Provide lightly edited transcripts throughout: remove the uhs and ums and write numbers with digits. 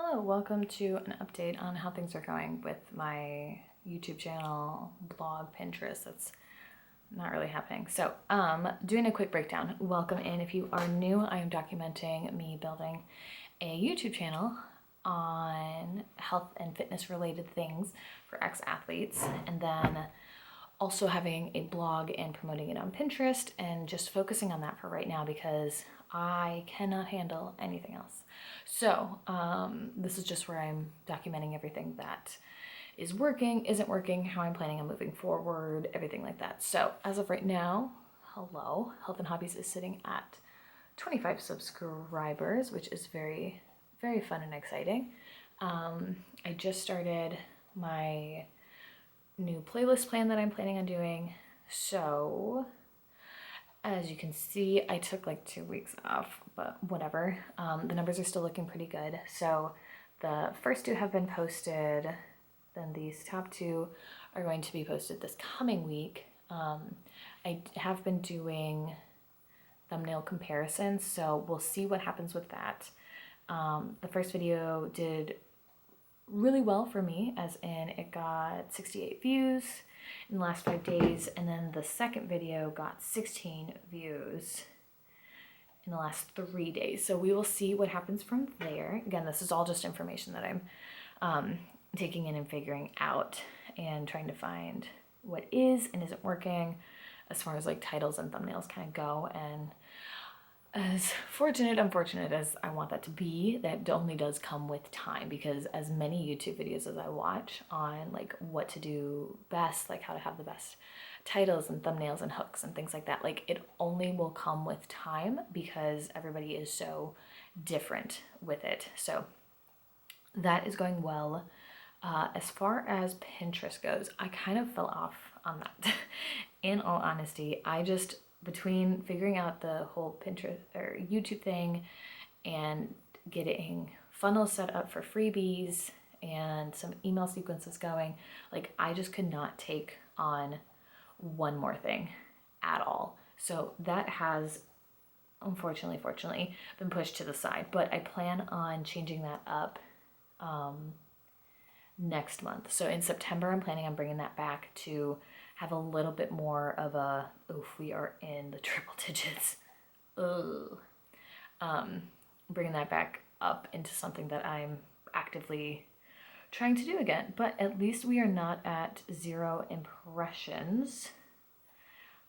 Hello, welcome to an update on how things are going with my YouTube channel, blog, Pinterest. That's not really happening. So, doing a quick breakdown. Welcome in. If you are new, I am documenting me building a YouTube channel on health and fitness related things for ex-athletes, and then also having a blog and promoting it on Pinterest, and just focusing on that for right now because I cannot handle anything else. So this is just where I'm documenting everything that is working, isn't working, how I'm planning on moving forward, everything like that. So as of right now, hello, Health and Hobbies is sitting at 25 subscribers, which is very, very fun and exciting. I just started my new playlist plan that I'm planning on doing. So as you can see, I took like 2 weeks off, but whatever. The numbers are still looking pretty good. So the first 2 have been posted. Then these top 2 are going to be posted this coming week. I have been doing thumbnail comparisons, so we'll see what happens with that. The first video did really well for me, as in it got 68 views in the last 5 days, and then the second video got 16 views in the last 3 days. So we will see what happens from there. Again, this is all just information that I'm taking in and figuring out and trying to find what is and isn't working as far as like titles and thumbnails kind of go. And as unfortunate as I want that to be, that only does come with time, because as many YouTube videos as I watch on like what to do best, like how to have the best titles and thumbnails and hooks and things like that, like it only will come with time because everybody is so different with it. So that is going well. As far as Pinterest goes, I kind of fell off on that. In all honesty, I just, between figuring out the whole Pinterest or YouTube thing and getting funnels set up for freebies and some email sequences going, like I just could not take on one more thing at all. So that has fortunately been pushed to the side, but I plan on changing that up next month. So in September, I'm planning on bringing that back to have a little bit more of a, we are in the triple digits. Bringing that back up into something that I'm actively trying to do again. But at least we are not at 0 impressions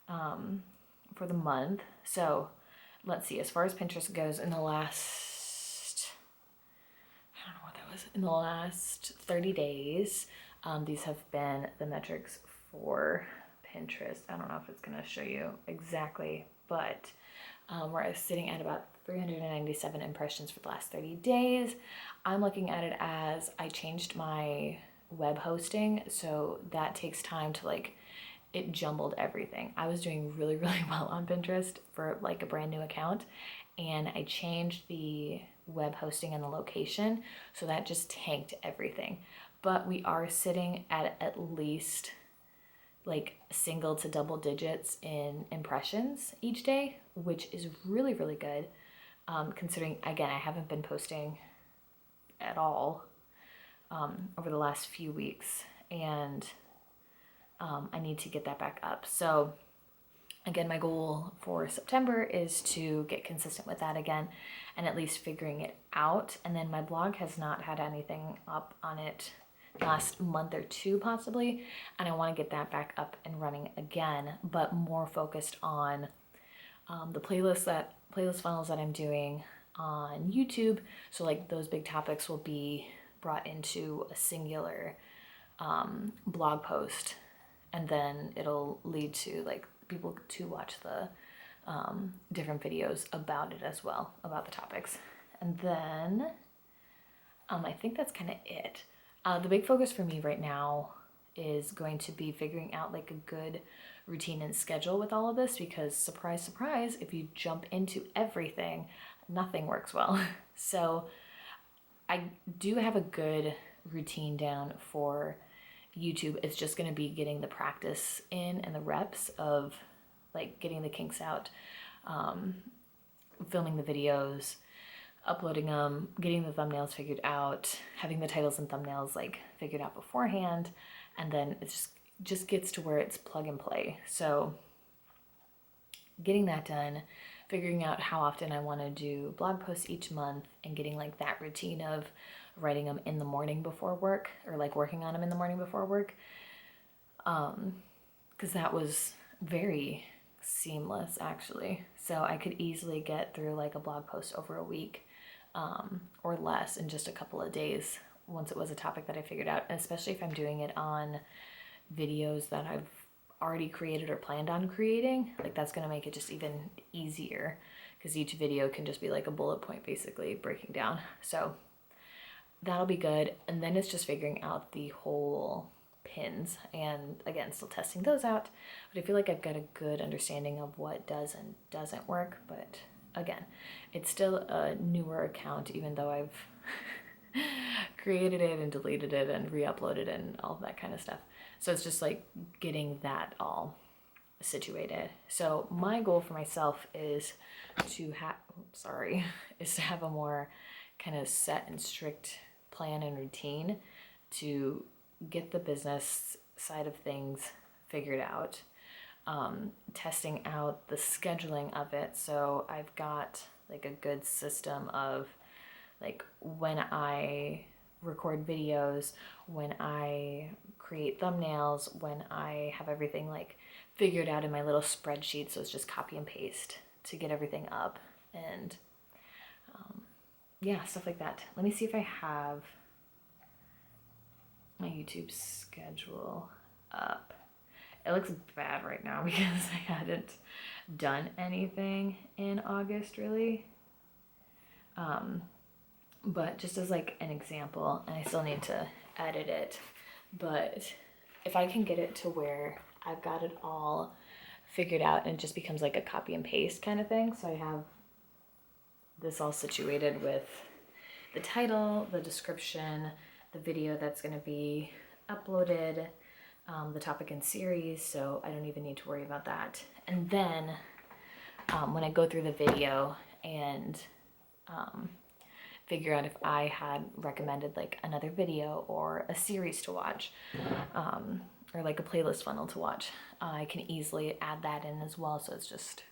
for the month. So let's see, as far as Pinterest goes, in the last, I don't know what that was, in the last 30 days, these have been the metrics for Pinterest. I don't know if it's going to show you exactly, but we're sitting at about 397 impressions for the last 30 days. I'm looking at it as I changed my web hosting, so that takes time to like, it jumbled everything. I was doing really, really well on Pinterest for like a brand new account, and I changed the web hosting and the location, so that just tanked everything. But we are sitting at least like single to double digits in impressions each day, which is really, really good. Considering, again, I haven't been posting at all over the last few weeks, and I need to get that back up. So again, my goal for September is to get consistent with that again and at least figuring it out. And then my blog has not had anything up on it last month or 2 possibly, and I want to get that back up and running again, but more focused on the playlist funnels that I'm doing on YouTube. So like those big topics will be brought into a singular blog post, and then it'll lead to like people to watch the different videos about it as well, about the topics. And then I think that's kind of it. The big focus for me right now is going to be figuring out like a good routine and schedule with all of this, because surprise, surprise, if you jump into everything, nothing works well. So I do have a good routine down for YouTube. It's just going to be getting the practice in and the reps of like getting the kinks out, filming the videos, uploading them, getting the thumbnails figured out, having the titles and thumbnails like figured out beforehand, and then it just gets to where it's plug and play. So getting that done, figuring out how often I want to do blog posts each month, and getting like that routine of writing them in the morning before work, or like working on them in the morning before work, because that was very seamless actually. So I could easily get through like a blog post over a week, or less, in just a couple of days once it was a topic that I figured out, and especially if I'm doing it on videos that I've already created or planned on creating, like that's going to make it just even easier, because each video can just be like a bullet point basically breaking down. So that'll be good. And then it's just figuring out the whole pins, and again, still testing those out, but I feel like I've got a good understanding of what does and doesn't work. But again, it's still a newer account, even though I've created it and deleted it and re-uploaded and all that kind of stuff. So it's just like getting that all situated. So my goal for myself is to have a more kind of set and strict plan and routine to get the business side of things figured out, testing out the scheduling of it. So I've got like a good system of like when I record videos, when I create thumbnails, when I have everything like figured out in my little spreadsheet. So it's just copy and paste to get everything up, and yeah, stuff like that. Let me see if I have my YouTube schedule up. It looks bad right now because I hadn't done anything in August really. But just as like an example, and I still need to edit it, but if I can get it to where I've got it all figured out and it just becomes like a copy and paste kind of thing. So I have this all situated with the title, the description, the video that's going to be uploaded, the topic and series, so I don't even need to worry about that. And then when I go through the video and figure out if I had recommended like another video or a series to watch, or like a playlist funnel to watch, I can easily add that in as well. So it's just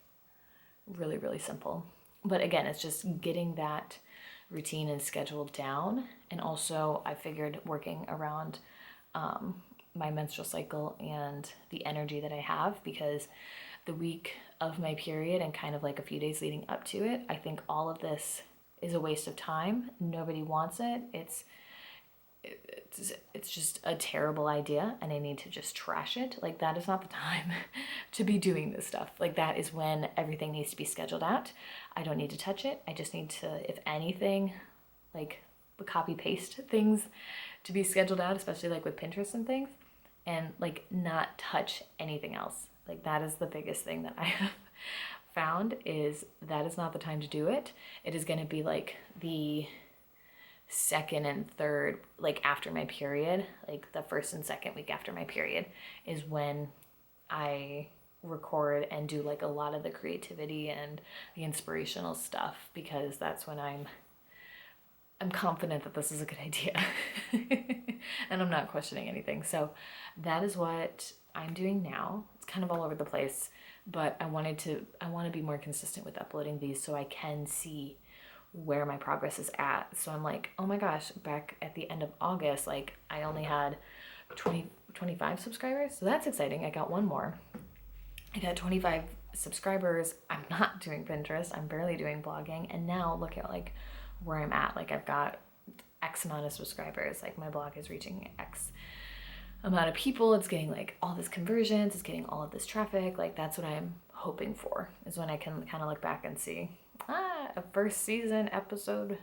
really, really simple. But again, it's just getting that routine and schedule down. And also I figured working around my menstrual cycle and the energy that I have, because the week of my period and kind of like a few days leading up to it, I think all of this is a waste of time. Nobody wants it. It's just a terrible idea, and I need to just trash it. Like, that is not the time to be doing this stuff. Like, that is when everything needs to be scheduled out. I don't need to touch it. I just need to, if anything, like copy paste things to be scheduled out, especially like with Pinterest and things, and like not touch anything else. Like, that is the biggest thing that I have found, is that is not the time to do it. It is going to be like the second and third, like after my period, like the first and second week after my period is when I record and do like a lot of the creativity and the inspirational stuff, because that's when I'm confident that this is a good idea and I'm not questioning anything. So that is what I'm doing now. It's kind of all over the place, but I want to be more consistent with uploading these so I can see where my progress is at. So I'm like, oh my gosh, back at the end of August, like I only had 25 subscribers. So that's exciting. I got one more. I got 25 subscribers. I'm not doing Pinterest. I'm barely doing blogging. And now look at like where I'm at. Like, I've got X amount of subscribers. Like, my blog is reaching X amount of people. It's getting like all this conversions. It's getting all of this traffic. Like, that's what I'm hoping for, is when I can kind of look back and see, a first season episode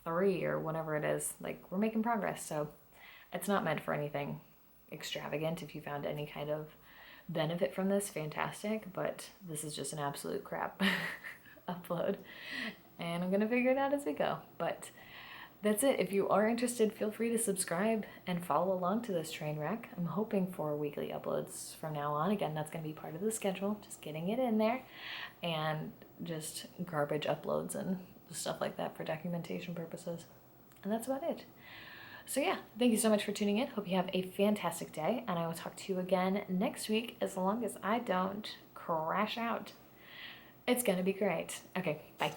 3 or whatever it is, like we're making progress. So it's not meant for anything extravagant. If you found any kind of benefit from this, fantastic, but this is just an absolute crap upload, and I'm gonna figure it out as we go. But that's it. If you are interested, feel free to subscribe and follow along to this train wreck. I'm hoping for weekly uploads from now on. Again, that's going to be part of the schedule, just getting it in there, and just garbage uploads and stuff like that for documentation purposes. And that's about it. So yeah, thank you so much for tuning in. Hope you have a fantastic day, and I will talk to you again next week as long as I don't crash out. It's gonna be great. Okay, bye.